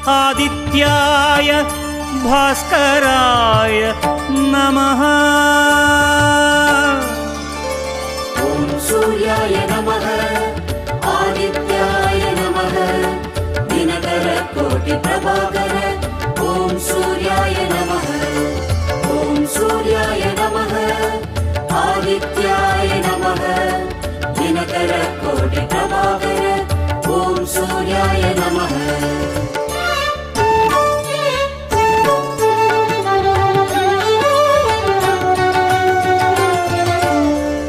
आदित्याय भास्कराय नमः। ॐ सूर्याय नमः आदित्याय नमः दिनकर कोटि प्रभाकर ॐ सूर्याय नमः। ॐ सूर्याय नमः आदित्याय नमः दिनकर कोटि प्रभाकर ॐ सूर्याय नमः।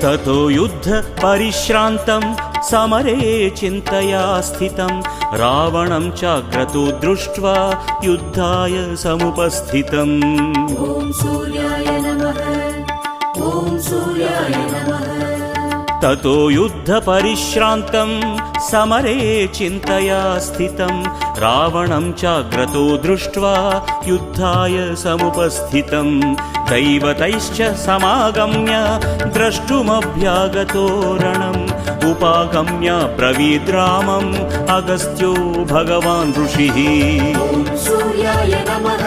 ततो युद्ध परिश्रान्तं समरे चिन्तया स्थितं रावणं चाक्रतो दृष्ट्वा युद्धाय समुपस्थितम्। ॐ सूर्याय नमः ॐ सूर्याय नमः। ततो युद्ध परिश्रान्तं समरे चिन्तया स्थितं रावणं चाग्रतो दृष्ट्वा युद्धाय समुपस्थितम्। दैवतैश्च समागम्य द्रष्टुमभ्यागतो रणम् उपागम्य ब्रवीद्रामम् अगस्त्यो भगवान् ऋषिः। ॐ सूर्याय नमः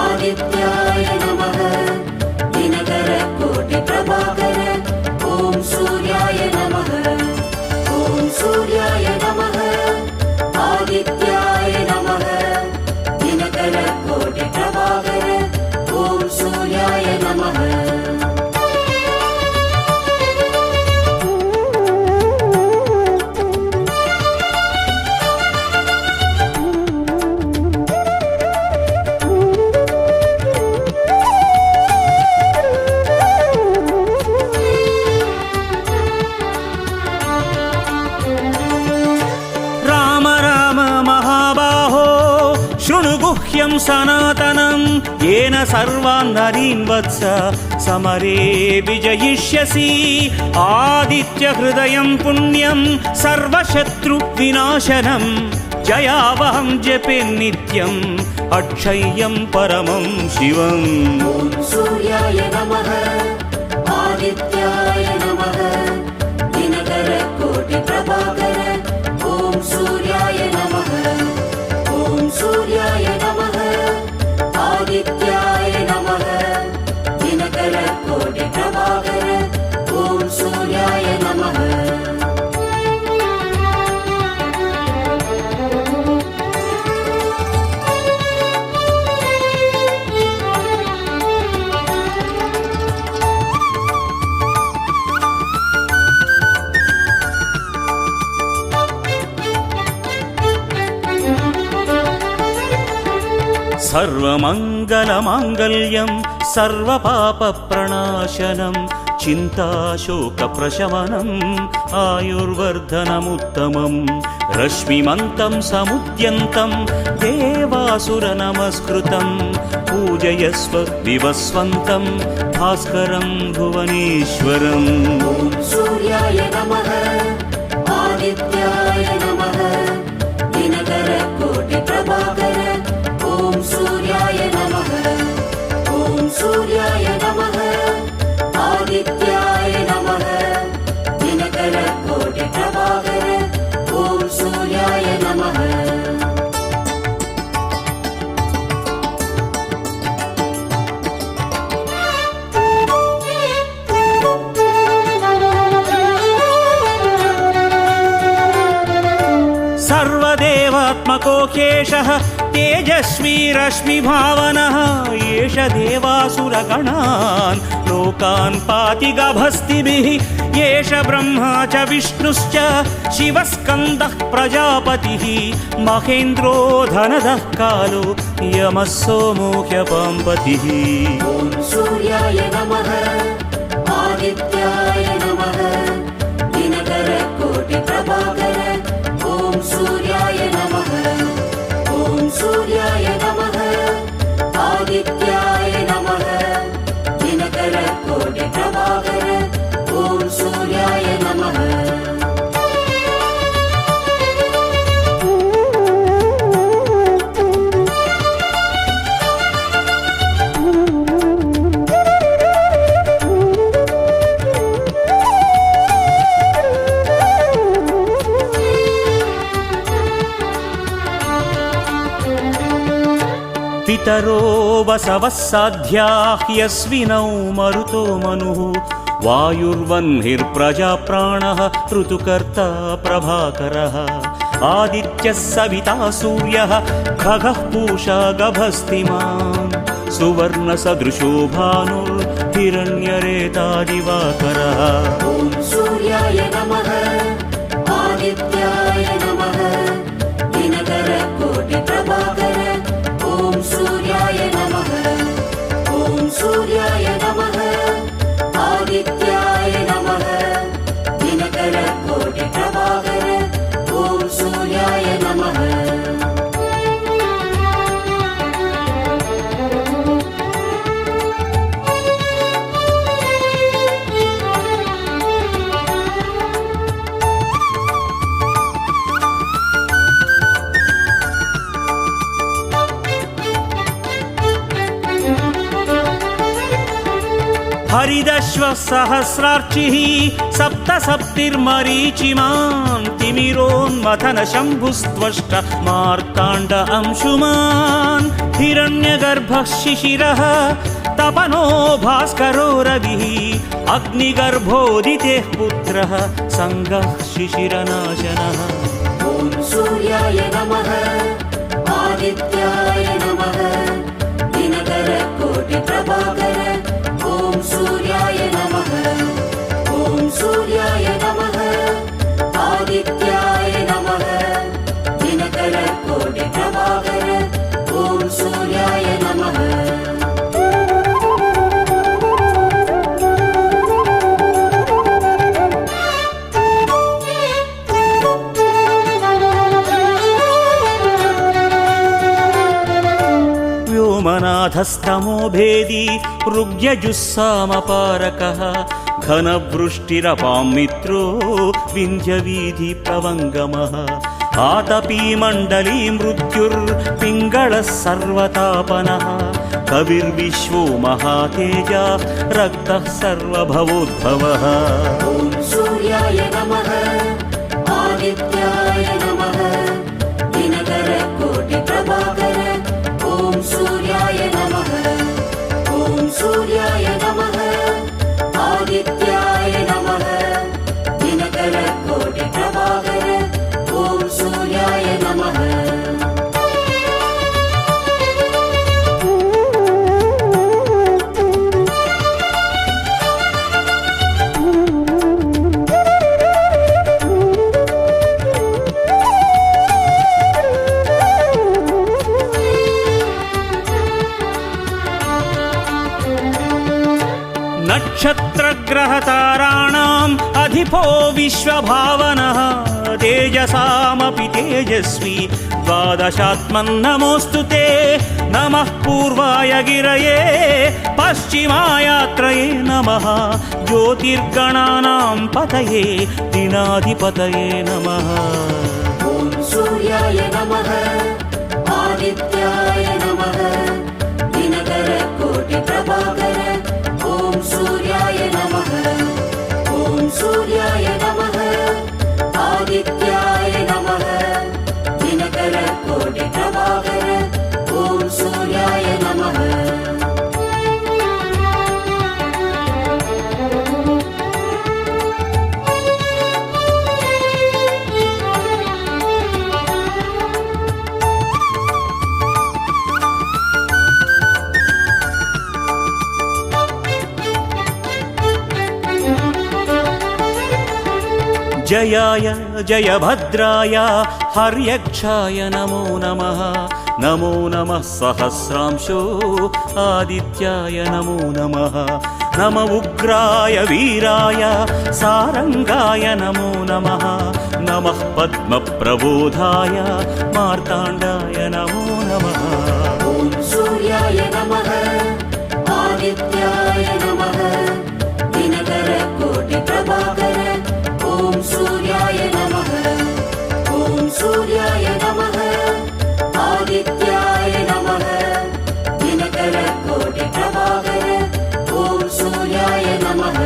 आदित्याय नमः दिनकर कोटि प्रभाकर ॐ सूर्याय नमः। ॐ सूर्याय नमः आदित्याय नमः दिनकर कोटि प्रभाकर ॐ सूर्याय नमः। गुह्यं सनातनं येन सर्वान् नरीन् वत्स समरे विजयिष्यसि। आदित्य हृदयं पुण्यं सर्वशत्रु विनाशनं जयावहं जपे नित्यम् अक्षय्यं परमं शिवम्। ॐ सूर्याय नमः आदित्याय नमः दिनकर कोटि प्रभाकर ॐ सूर्याय नमः। ॐ सूर्याय नमः आदित्याय नमः दिनकर कोटि प्रभाकर ॐ सूर्याय नमः। सर्वमङ्गलमाङ्गल्यं सर्वपापप्रणाशनं चिन्ताशोकप्रशमनम् आयुर्वर्धनमुत्तमम्। रश्मिमन्तं समुद्यन्तं देवासुरनमस्कृतं पूजयस्व विवस्वन्तं भास्करं भुवनेश्वरम्। ॐ सूर्याय नमः आदित्याय नमः दिनकर कोटि प्रभाकर ॐ सूर्याय नमः। ॐ सूर्याय नमः आदित्याय नमः दिनकर कोटि प्रभाकर ॐ सूर्याय नमः। सर्वदेवात्मकोऽखेशः तेजस्वी रश्मिभावनः एष देवासुरगणान् लोकान् पाति गभस्तिभिः। एष ब्रह्मा च विष्णुश्च शिवस्कन्दः प्रजापतिः महेन्द्रो धनदः कालो यमः सोमो ह्यपाम्पतिः। ॐ सूर्याय नमः आदित्याय नमः दिनकर कोटि प्रभाकर ॐ सूर्याय नमः। ॐ सूर्याय नमः आदित्याय नमः दिनकर कोटि प्रभाकर ॐ सूर्याय नमः। पितरो वसवः साध्याः यस्विनौ मरुतो मनुः वायुर्वह्निर्प्रजाप्राणः ऋतुकर्ता प्रभाकरः आदित्यः सविता सूर्यः खगः पूषा गभस्तिमान् सुवर्णसदृशो भानुर्हिरण्यरेता दिवाकरः ॐ सूर्याय नमः आदित्याय नमः दिनकरकोटिप्रभाकर ॐ सूर्याय नमः ॐ सूर्याय नमः आदित्याय नमः दिनकरकोटिप्रभाकर ॐ सूर्याय नमः हरिदश्वः सहस्रार्चिः सप्तसप्तिर्मरीचिमान् तिमिरोन्मथन शम्भुस्त्वष्ट मार्ताण्ड अंशुमान् हिरण्यगर्भः शिशिरः तपनो भास्करो रविः अग्निगर्भोदितेः पुत्रः सङ्गः शिशिरनाशनः ॐ सूर्याय नमः आदित्याय नमः दिनकरकोटिप्रभाकर ॐ सूर्याय नमः ॐ सूर्याय नमः आदित्याय नमः दिनकरकोटिप्रभाकर ॐ सूर्याय नमः व्योमनाथस्तमो भेदी ऋग्यजुस्सामपारकः घनवृष्टिरपां मित्रो विन्ध्यवीधिप्रवङ्गमः आतपीमण्डली मृत्युर्पिङ्गळः सर्वतापनः कविर्विश्वो महातेजा रक्तः सर्वभवोद्भवः ॐ सूर्याय नमः आदित्याय नमः दिनकरकोटिप्रभाकर ॐ सूर्याय नमः ॐ सूर्याय नमः आदित्याय नमः दिनकरकोटिप्रभाकर ॐ सूर्याय नमः नक्षत्रग्रहताराणाम् अधिपो विश्वभावनः तेजसामपि तेजस्वी द्वादशात्मन्नमोऽस्तु ते नमः पूर्वाय गिरये पश्चिमायात्रये नमः ज्योतिर्गणानां पतये दिनाधिपतये नमः ॐ सूर्याय नमः आदित्याय नमः दिनकरकोटिप्रभाकर ॐ सूर्याय नमः ॐ सूर्याय नमः आदित्याय नमः दिनकरकोटिप्रभाकर ॐ सूर्याय नमः जयाय जयभद्राय हर्यक्षाय नमो नमः नमो नमः सहस्रांशो आदित्याय नमो नमः नम उग्राय वीराय सारंगाय नमो नमः नमः पद्मप्रबोधाय मार्ताण्डाय नमो नमः ॐ सूर्याय नमः आदित्याय नमः दिनकरकोटिप्रभाकर ॐ सूर्याय नमः ॐ सूर्याय नमः आदित्याय नमः दिनकरकोटिप्रभाकर ॐ सूर्याय नमः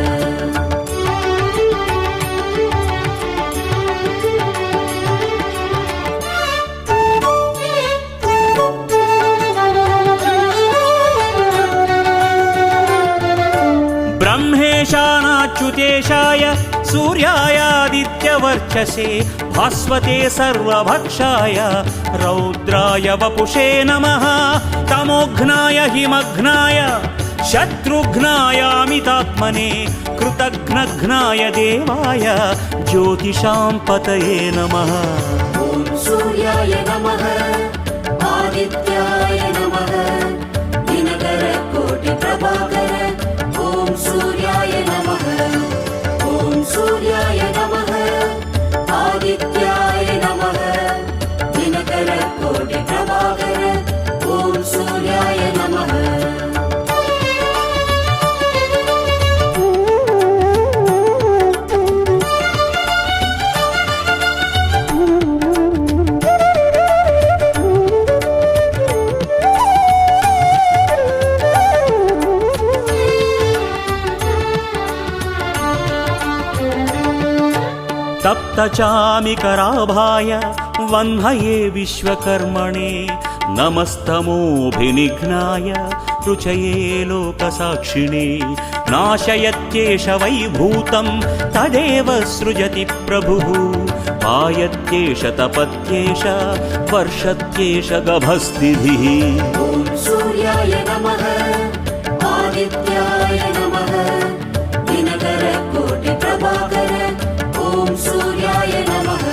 शान्त्येशाय सूर्यायादित्यवर्चसे भास्वते सर्वभक्षाय रौद्राय वपुषे नमः तमोघ्नाय हिमघ्नाय शत्रुघ्नायामितात्मने कृतघ्नघ्नाय देवाय ज्योतिषां पतये नमः। ॐ सूर्याय नमः आदित्याय नमः दिनकरकोटिप्रभाकर ॐ सूर्याय नमः ॐ सूर्याय नमः आदित्याय नमः दिनकरकोटिप्रभाकर ॐ सूर्याय नमः। तप्तचामिकराभाय वह्नये विश्वकर्मणे नमस्तमोऽभिनिघ्नाय रुचये लोकसाक्षिणे नाशयत्येष वैभूतं तदेव सृजति प्रभुः पायत्येष तपत्येष वर्षत्येष गभस्तिभिः। ॐ सूर्याय नमः आदित्याय नमः दिनकरकोटिप्रभाकर ॐ सूर्याय नमः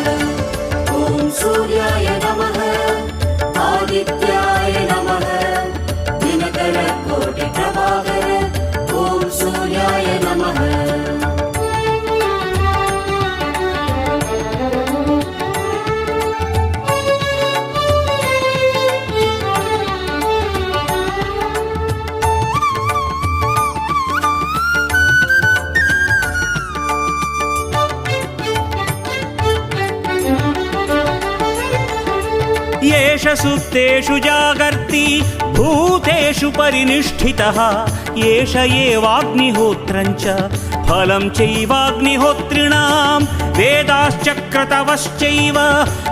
ॐ सूर्याय नमः आदित्याय नमः दिनकरकोटिप्रभाकर ॐ सूर्याय नमः। येष सुप्तेषु जागर्ति भूतेषु परिनिष्ठितः येष एवाग्निहोत्रं च फलं चैवाग्निहोत्रिणां वेदाश्चक्रतवश्चैव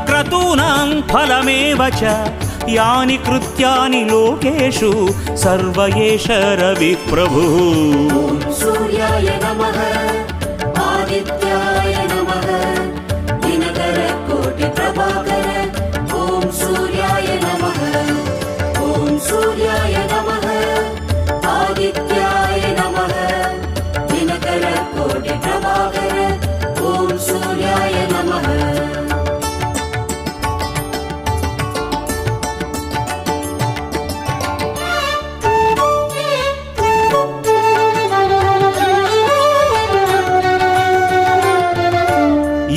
क्रतूनां फलमेव च यानि कृत्यानि लोकेषु सर्व एष रविः प्रभुः। ॐ सूर्याय नमः आदित्याय नमः दिनकरकोटिप्रभाकर ॐ सूर्याय नमः ॐ सूर्याय नमः आदित्याय नमः दिनकरकोटिप्रभाकर ॐ सूर्याय नमः।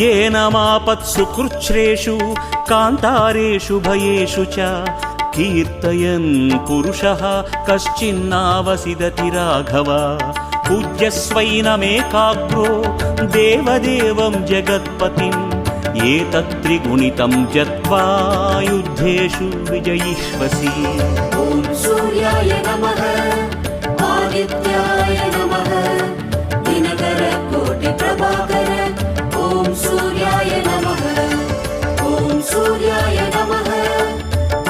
येन मापत्सु कृच्छ्रेषु कान्तारेषु भयेषु च कीर्तयन् पुरुषः कश्चिन्नावसिदति राघव पूज्यस्वैनमेकाग्रो देवदेवं जगत्पतिम् एतत्त्रिगुणितं जत्वा युद्धेषु विजयिष्वसि। ॐ सूर्याय नमः आदित्याय नमः दिनकरकोटिप्रभाकर ॐ सूर्याय नमः ॐ सूर्याय नमः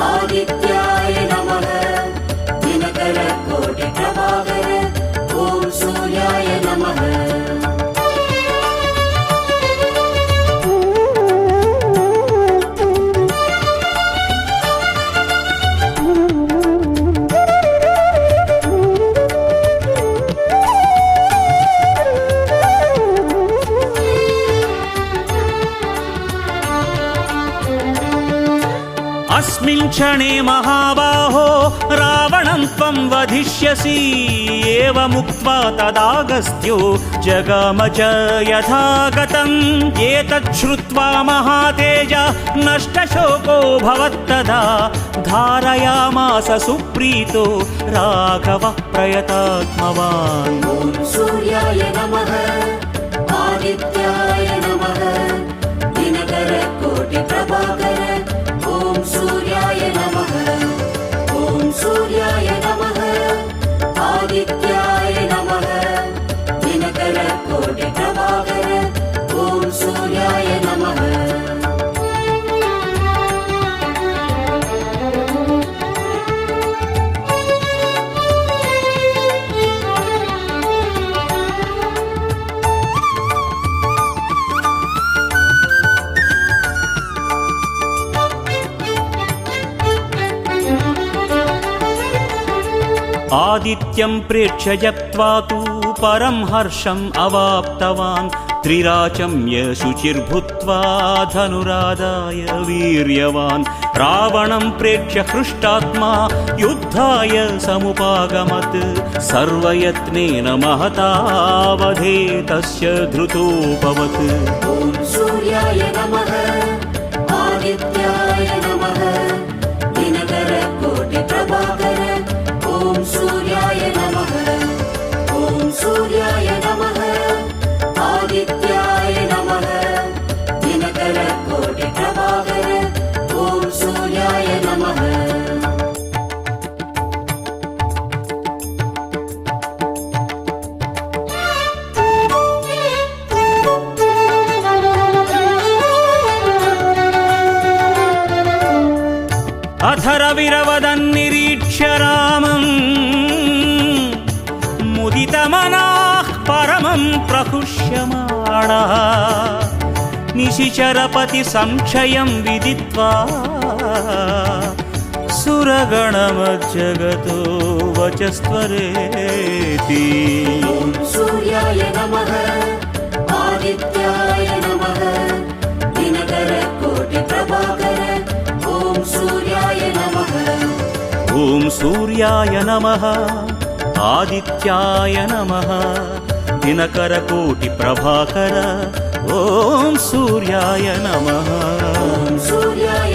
आदित्याय नमः दिनकरकोटिप्रभाकर ॐ सूर्याय नमः। अस्मिन् क्षणे महाबाहो रावणं त्वं वधिष्यसि एवमुक्त्वा तदागस्त्यो जगाम च यथागतम् एतच्छ्रुत्वा महातेज नष्टशोको भवत्तदा धारयामास सुप्रीतो राघवः प्रयतात्मवान्। ॐ सूर्याय नमः आदित्याय नमः दिनकरकोटिप्रभाकर ॐ सूर्याय नमः ॐ सूर्याय नमः आदित्याय नमः दिनकरकोटिप्रभाकर ॐ सूर्याय नमः। आदित्यं प्रेक्ष्य जप्त्वा तु परं हर्षम् अवाप्तवान् त्रिराचम्य शुचिर्भूत्वा धनुरादाय वीर्यवान् रावणं प्रेक्ष्य हृष्टात्मा युद्धाय समुपागमत् सर्वयत्नेन महतावधे तस्य धृतोऽभवत् ॐ सूर्याय नमः आदित्याय नमः दिनकरकोटिप्रभाकर ॐ सूर्याय नमः ॐ सूर्याय नमः आदित्याय नमः दिनकरकोटिप्रभाकर ॐ सूर्याय नमः अधरविरवदन्निरीक्ष्य रामम् मुदितमनाः परमं प्रहुष्यमाणः निशिचरपति संक्षयं विदित्वा सुरगणमज्जगतो वचस्त्वरेति ॐ सूर्याय नमः आदित्याय नमः दिनकरकोटिप्रभाकर ॐ सूर्याय नमः ॐ सूर्याय नमः आदित्याय नमः दिनकरकोटिप्रभाकर ॐ सूर्याय नमः ॐ सूर्याय